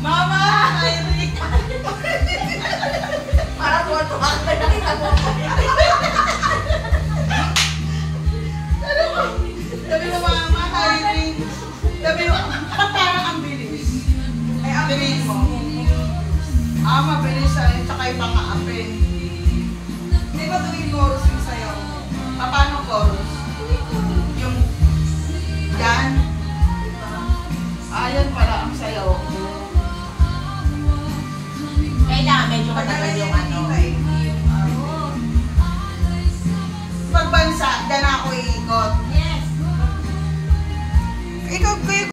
Mama! Eric! Para po ito ako na sabi mo, Mama, Eric! Sabi mo, parang ang bilis. Ay, ang bilis mo. Mabilis ay tsaka ibang kaape.